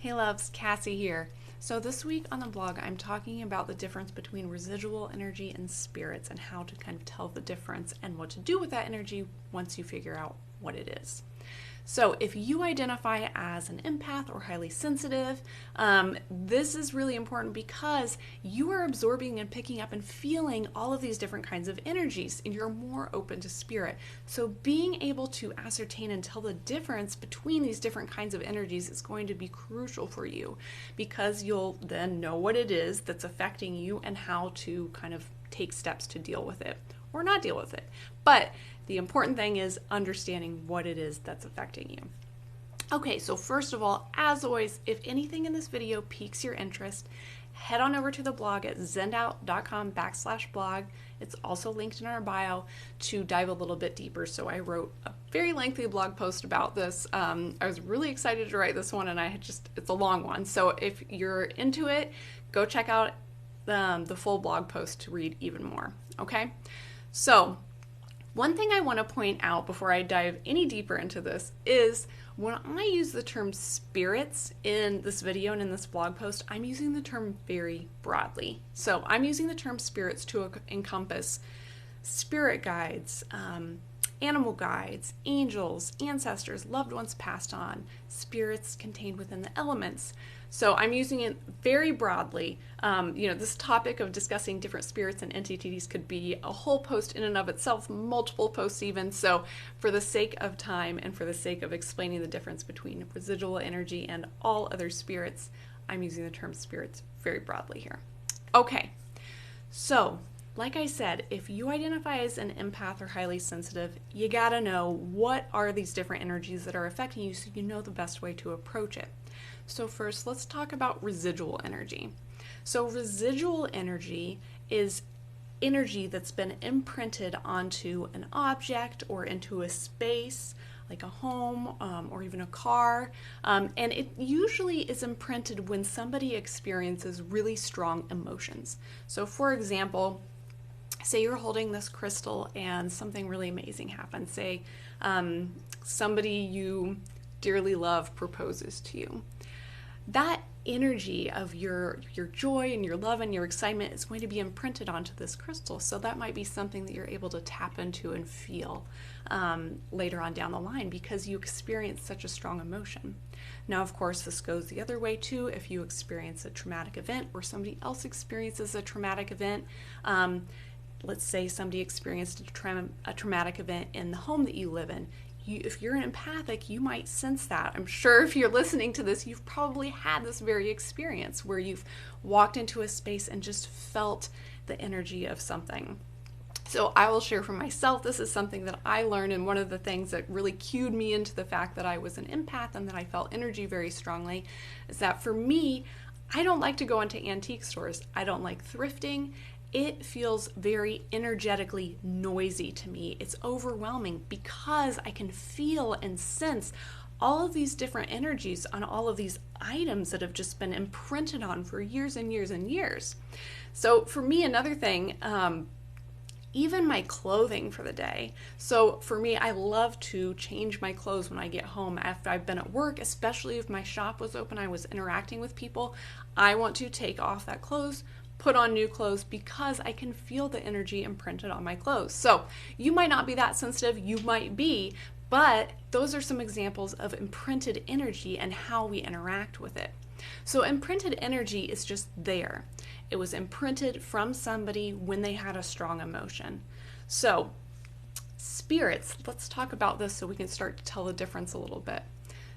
Hey loves, Cassie here. So this week on the blog, I'm talking about the difference between residual energy and spirits and how to kind of tell the difference and what to do with that energy once you figure out what it is. So if you identify as an empath or highly sensitive, this is really important because you are absorbing and picking up and feeling all of these different kinds of energies, and you're more open to spirit. So being able to ascertain and tell the difference between these different kinds of energies is going to be crucial for you, because you'll then know what it is that's affecting you and how to kind of take steps to deal with it or not deal with it. But the important thing is understanding what it is that's affecting you. Okay, so first of all, as always, if anything in this video piques your interest, head on over to the blog at zendout.com/blog. It's also linked in our bio to dive a little bit deeper. So I wrote a very lengthy blog post about this. I was really excited to write this one, and it's a long one. So if you're into it, go check out the full blog post to read even more, okay? So one thing I want to point out before I dive any deeper into this is when I use the term spirits in this video and in this blog post, I'm using the term very broadly. So I'm using the term spirits to encompass spirit guides, animal guides, angels, ancestors, loved ones passed on, spirits contained within the elements. So I'm using it very broadly. This topic of discussing different spirits and entities could be a whole post in and of itself, multiple posts even. So for the sake of time and for the sake of explaining the difference between residual energy and all other spirits, I'm using the term spirits very broadly here. Okay, so like I said, if you identify as an empath or highly sensitive, you gotta know what are these different energies that are affecting you so you know the best way to approach it. So first, let's talk about residual energy. So residual energy is energy that's been imprinted onto an object or into a space, like a home or even a car. And it usually is imprinted when somebody experiences really strong emotions. So for example, say you're holding this crystal and something really amazing happens. Say somebody you dearly love proposes to you. That energy of your joy and your love and your excitement is going to be imprinted onto this crystal. So that might be something that you're able to tap into and feel later on down the line because you experience such a strong emotion. Now, of course, this goes the other way too. If you experience a traumatic event or somebody else experiences a traumatic event, let's say somebody experienced a traumatic event in the home that you live in. If you're an empathic, you might sense that. I'm sure if you're listening to this, you've probably had this very experience where you've walked into a space and just felt the energy of something. So I will share for myself, this is something that I learned, and one of the things that really cued me into the fact that I was an empath and that I felt energy very strongly is that for me, I don't like to go into antique stores. I don't like thrifting. It feels very energetically noisy to me. It's overwhelming because I can feel and sense all of these different energies on all of these items that have just been imprinted on for years and years and years. So for me, another thing, even my clothing for the day. So for me, I love to change my clothes when I get home after I've been at work, especially if my shop was open, I was interacting with people. I want to take off that clothes, put on new clothes because I can feel the energy imprinted on my clothes. So you might not be that sensitive, you might be, but those are some examples of imprinted energy and how we interact with it. So imprinted energy is just there. It was imprinted from somebody when they had a strong emotion. So spirits, let's talk about this so we can start to tell the difference a little bit.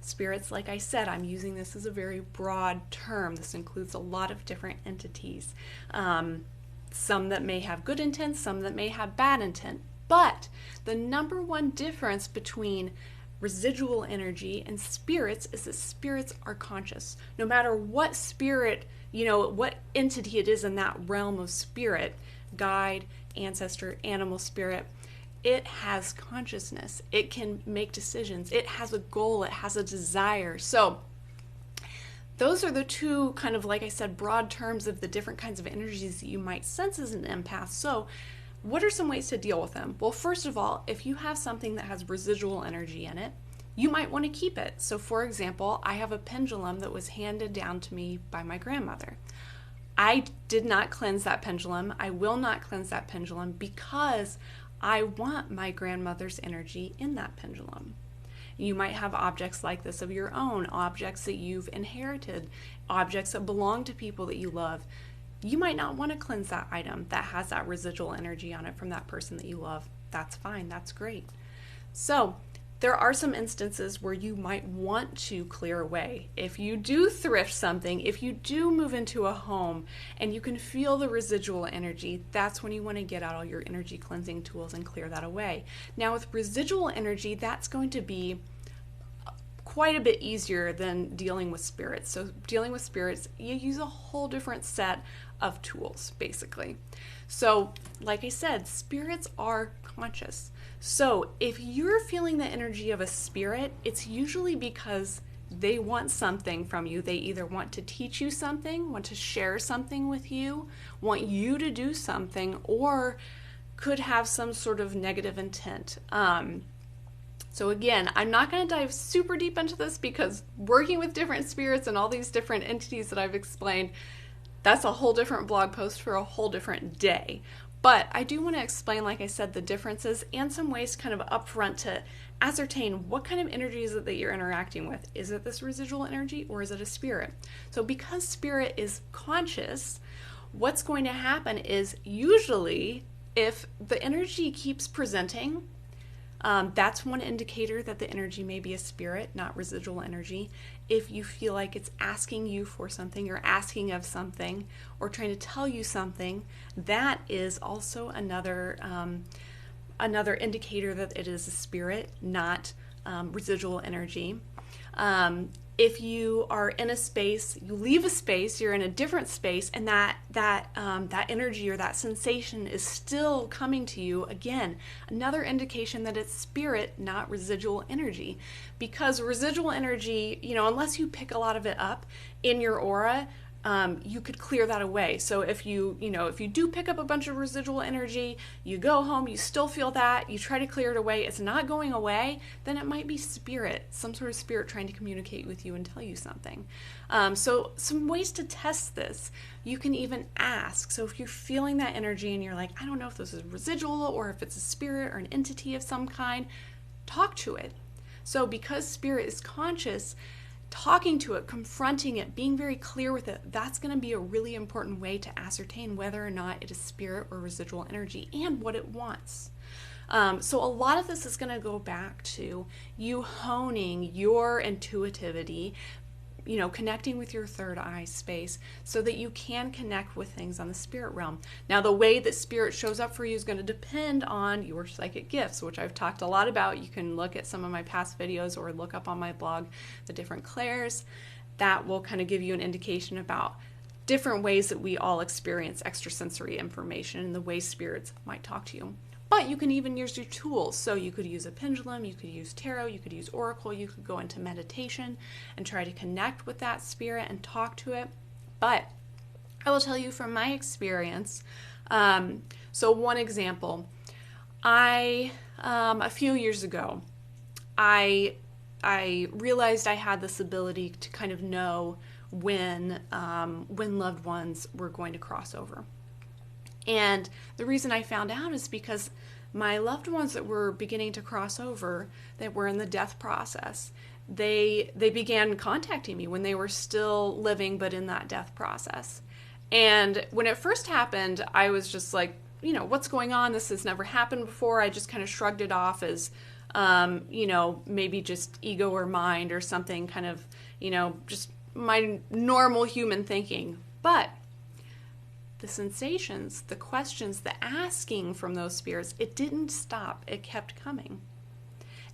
Spirits, like I said, I'm using this as a very broad term. This includes a lot of different entities. Some that may have good intent, some that may have bad intent. But the number one difference between residual energy and spirits is that spirits are conscious. No matter what spirit, what entity it is in that realm of spirit, guide, ancestor, animal spirit, it has consciousness. It can make decisions. It has a goal. It has a desire. So those are the two kind of, like I said, broad terms of the different kinds of energies that you might sense as an empath. So what are some ways to deal with them? Well, first of all, if you have something that has residual energy in it, you might want to keep it. So for example, I have a pendulum that was handed down to me by my grandmother. I did not cleanse that pendulum. I will not cleanse that pendulum because I want my grandmother's energy in that pendulum. You might have objects like this of your own, objects that you've inherited, objects that belong to people that you love. You might not want to cleanse that item that has that residual energy on it from that person that you love. That's fine. That's great. So there are some instances where you might want to clear away. If you do thrift something, if you do move into a home and you can feel the residual energy, that's when you want to get out all your energy cleansing tools and clear that away. Now with residual energy, that's going to be quite a bit easier than dealing with spirits. So dealing with spirits, you use a whole different set of tools, basically. So like I said, spirits are conscious. So if you're feeling the energy of a spirit, it's usually because they want something from you. They either want to teach you something, want to share something with you, want you to do something, or could have some sort of negative intent. So again, I'm not going to dive super deep into this because working with different spirits and all these different entities that I've explained, that's a whole different blog post for a whole different day. But I do want to explain, like I said, the differences and some ways kind of upfront to ascertain what kind of energy is it that you're interacting with. Is it this residual energy or is it a spirit? So because spirit is conscious, what's going to happen is usually if the energy keeps presenting, that's one indicator that the energy may be a spirit, not residual energy. If you feel like it's asking you for something or asking of something or trying to tell you something, that is also another indicator that it is a spirit, not residual energy. If you are in a space, you leave a space, you're in a different space, and that energy or that sensation is still coming to you, again, another indication that it's spirit, not residual energy. Because residual energy, unless you pick a lot of it up in your aura, you could clear that away. So if you do pick up a bunch of residual energy, you go home, you still feel that, you try to clear it away, it's not going away, then it might be spirit, some sort of spirit trying to communicate with you and tell you something. So some ways to test this, you can even ask. So if you're feeling that energy and you're like, I don't know if this is residual or if it's a spirit or an entity of some kind, talk to it. So because spirit is conscious, talking to it, confronting it, being very clear with it, that's going to be a really important way to ascertain whether or not it is spirit or residual energy and what it wants. So a lot of this is going to go back to you honing your intuitivity, connecting with your third eye space so that you can connect with things on the spirit realm. Now, the way that spirit shows up for you is going to depend on your psychic gifts, which I've talked a lot about. You can look at some of my past videos or look up on my blog the different clairs. That will kind of give you an indication about different ways that we all experience extrasensory information and the way spirits might talk to you. But you can even use your tools. So you could use a pendulum, you could use tarot, you could use oracle, you could go into meditation and try to connect with that spirit and talk to it. But I will tell you from my experience, so one example, a few years ago, I realized I had this ability to kind of know when loved ones were going to cross over. And the reason I found out is because my loved ones that were beginning to cross over, that were in the death process, they began contacting me when they were still living but in that death process. And when it first happened, I was just like, what's going on? This has never happened before. I just kind of shrugged it off as, maybe just ego or mind or something, kind of, just my normal human thinking. But the sensations, the questions, the asking from those spirits, it didn't stop. It kept coming.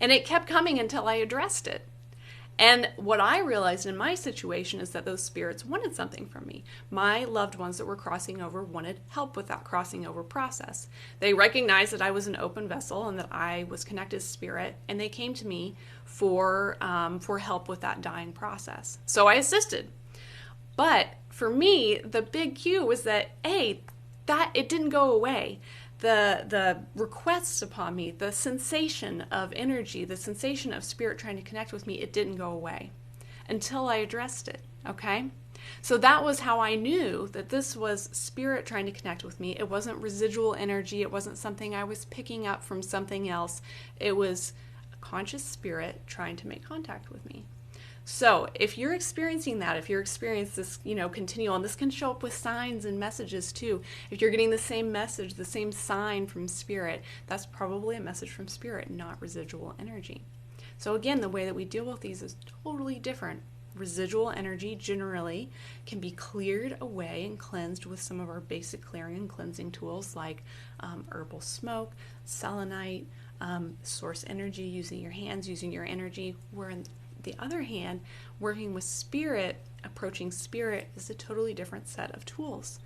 And it kept coming until I addressed it. And what I realized in my situation is that those spirits wanted something from me. My loved ones that were crossing over wanted help with that crossing over process. They recognized that I was an open vessel and that I was connected to spirit, and they came to me for help with that dying process. So I assisted. But for me, the big cue was that, it didn't go away. the requests upon me, the sensation of energy, the sensation of spirit trying to connect with me, it didn't go away until I addressed it, okay? So that was how I knew that this was spirit trying to connect with me. It wasn't residual energy. It wasn't something I was picking up from something else. It was a conscious spirit trying to make contact with me. So if you're experiencing that, if you're experiencing this, continual, and this can show up with signs and messages too. If you're getting the same message, the same sign from spirit, that's probably a message from spirit, not residual energy. So again, the way that we deal with these is totally different. Residual energy generally can be cleared away and cleansed with some of our basic clearing and cleansing tools like herbal smoke, selenite, source energy, using your hands, using your energy. Where on the other hand, working with spirit, approaching spirit is a totally different set of tools.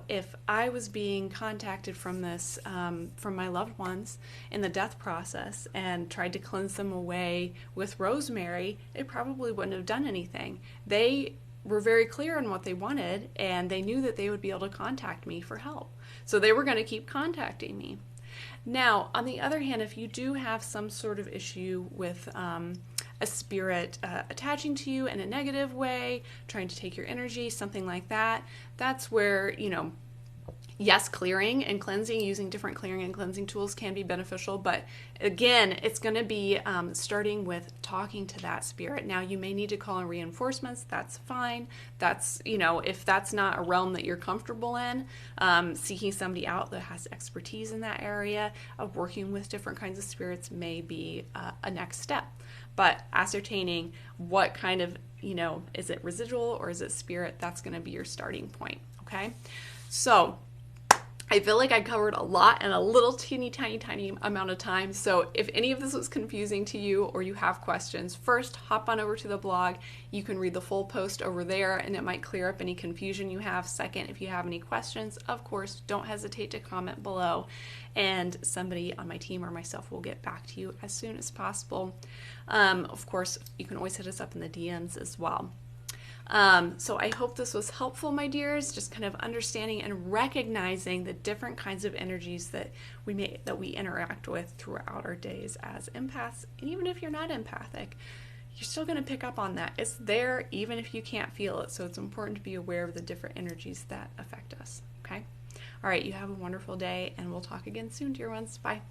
If I was being contacted from this, from my loved ones in the death process and tried to cleanse them away with rosemary, it probably wouldn't have done anything. They were very clear on what they wanted, and they knew that they would be able to contact me for help. So they were going to keep contacting me. Now, on the other hand, if you do have some sort of issue with a spirit attaching to you in a negative way, trying to take your energy, something like that, that's where, yes, clearing and cleansing, using different clearing and cleansing tools can be beneficial. But again, it's going to be starting with talking to that spirit. Now, you may need to call in reinforcements. That's fine. That's, if that's not a realm that you're comfortable in, seeking somebody out that has expertise in that area of working with different kinds of spirits may be a next step. But ascertaining what kind of, is it residual or is it spirit, that's going to be your starting point, okay? So I feel like I covered a lot in a little teeny tiny amount of time. So if any of this was confusing to you or you have questions, first hop on over to the blog. You can read the full post over there and it might clear up any confusion you have. Second, if you have any questions, of course, don't hesitate to comment below and somebody on my team or myself will get back to you as soon as possible. Of course, you can always hit us up in the DMs as well. So I hope this was helpful, my dears, just kind of understanding and recognizing the different kinds of energies that we interact with throughout our days as empaths. And even if you're not empathic, you're still going to pick up on that. It's there even if you can't feel it. So it's important to be aware of the different energies that affect us. Okay? All right, you have a wonderful day and we'll talk again soon, dear ones. Bye.